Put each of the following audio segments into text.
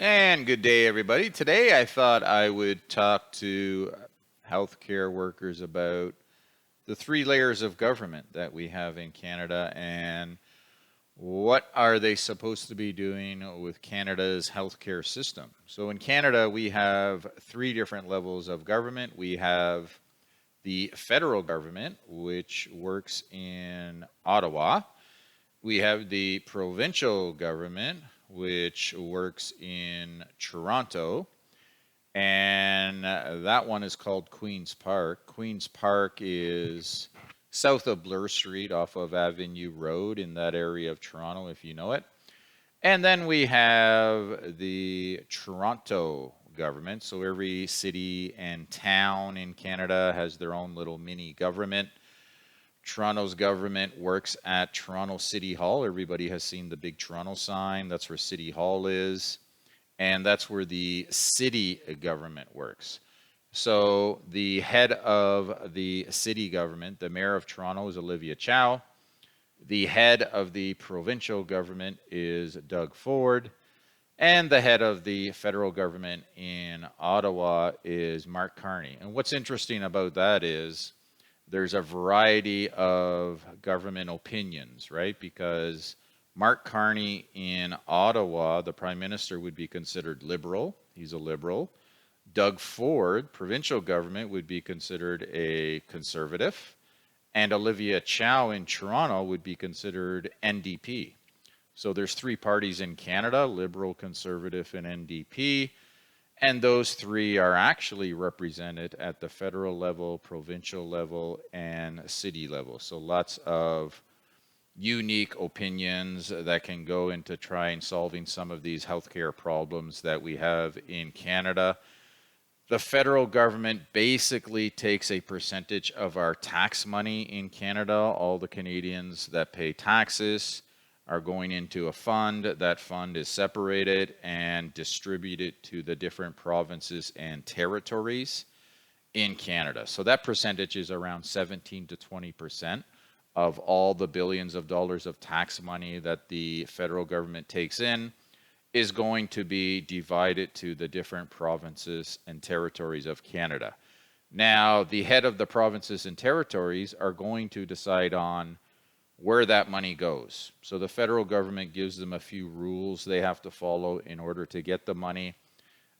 And good day, everybody. Today I thought I would talk to healthcare workers about the three layers of government that we have in Canada and what are they supposed to be doing with Canada's healthcare system. So in Canada, we have three different levels of government. We have the federal government, which works in Ottawa. We have the provincial government, which works in Toronto, and that one is called Queen's Park. Queen's Park is south of Bloor Street off of Avenue Road in that area of Toronto, if you know it. And then we have the Toronto government. So every city and town in Canada has their own little mini government. Toronto's government works at Toronto City Hall. Everybody has seen the big Toronto sign. That's where City Hall is. And that's where the city government works. So the head of the city government, the mayor of Toronto, is Olivia Chow. The head of the provincial government is Doug Ford. And the head of the federal government in Ottawa is Mark Carney. And what's interesting about that is there's a variety of government opinions, right? Because Mark Carney in Ottawa, the prime minister, would be considered liberal. He's a liberal. Doug Ford, provincial government, would be considered a conservative. And Olivia Chow in Toronto would be considered NDP. So there's three parties in Canada, liberal, conservative, and NDP. And those three are actually represented at the federal level, provincial level, and city level. So lots of unique opinions that can go into trying solving some of these healthcare problems that we have in Canada. The federal government basically takes a percentage of our tax money in Canada. All the Canadians that pay taxes are going into a fund. That fund is separated and distributed to the different provinces and territories in Canada. So that percentage is around 17 to 20% of all the billions of dollars of tax money that the federal government takes in is going to be divided to the different provinces and territories of Canada. Now, the head of the provinces and territories are going to decide on where that money goes. So the federal government gives them a few rules they have to follow in order to get the money.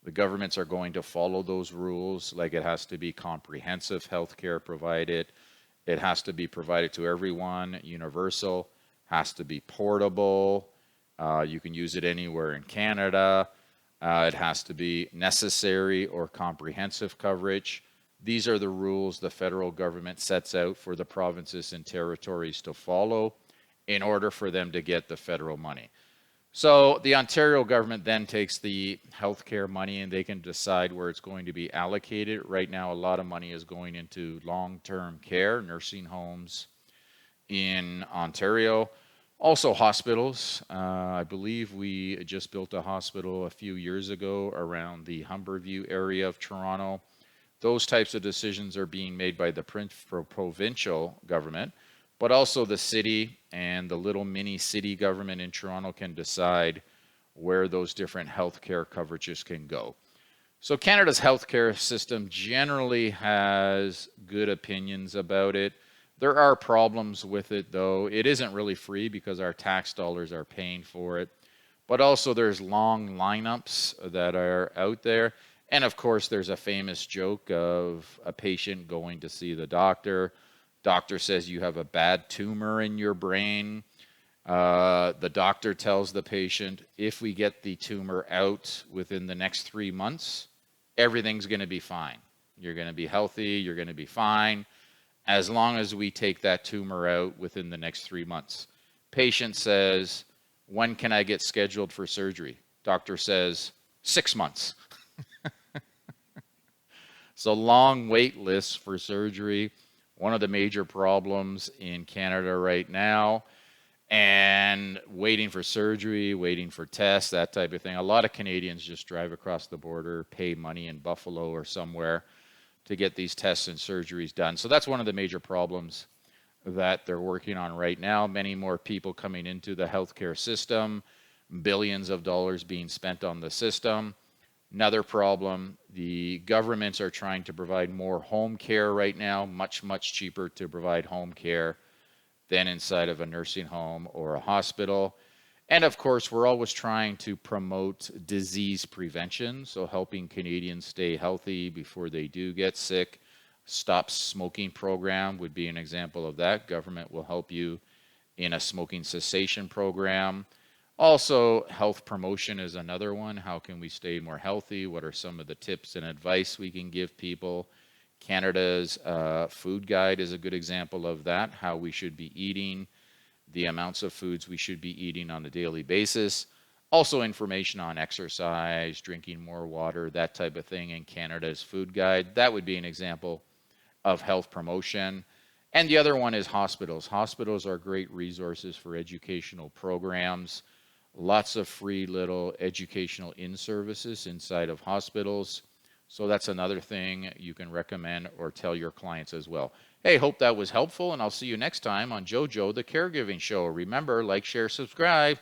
The governments are going to follow those rules, like it has to be comprehensive health care provided, it has to be provided to everyone, universal, has to be portable, you can use it anywhere in Canada, it has to be necessary or comprehensive coverage. These are the rules the federal government sets out for the provinces and territories to follow in order for them to get the federal money. So the Ontario government then takes the healthcare money and they can decide where it's going to be allocated. Right now, a lot of money is going into long-term care, nursing homes in Ontario. Also hospitals. I believe we just built a hospital a few years ago around the Humberview area of Toronto. Those types of decisions are being made by the provincial government, but also the city and the little mini city government in Toronto can decide where those different healthcare coverages can go. So Canada's healthcare system generally has good opinions about it. There are problems with it, though. It isn't really free because our tax dollars are paying for it. But also there's long lineups that are out there. And of course, there's a famous joke of a patient going to see the doctor. Doctor says you have a bad tumor in your brain. The doctor tells the patient, if we get the tumor out within the next 3 months, everything's going to be fine. You're going to be healthy. You're going to be fine as long as we take that tumor out within the next 3 months. Patient says, when can I get scheduled for surgery? Doctor says, 6 months. So long wait lists for surgery, one of the major problems in Canada right now, and waiting for surgery, waiting for tests, that type of thing. A lot of Canadians just drive across the border, pay money in Buffalo or somewhere to get these tests and surgeries done. So that's one of the major problems that they're working on right now. Many more people coming into the healthcare system, billions of dollars being spent on the system. Another problem, the governments are trying to provide more home care right now, much, much cheaper to provide home care than inside of a nursing home or a hospital. And of course, we're always trying to promote disease prevention, so helping Canadians stay healthy before they do get sick. Stop Smoking program would be an example of that. Government will help you in a smoking cessation program. Also, health promotion is another one. How can we stay more healthy? What are some of the tips and advice we can give people? Canada's food guide is a good example of that, how we should be eating, the amounts of foods we should be eating on a daily basis. Also, information on exercise, drinking more water, that type of thing in Canada's food guide. That would be an example of health promotion. And the other one is hospitals. Hospitals are great resources for educational programs. Lots of free little educational in-services inside of hospitals. So that's another thing you can recommend or tell your clients as well. Hey, hope that was helpful, and I'll see you next time on JoJo the Caregiving Show. Remember, like, share, subscribe.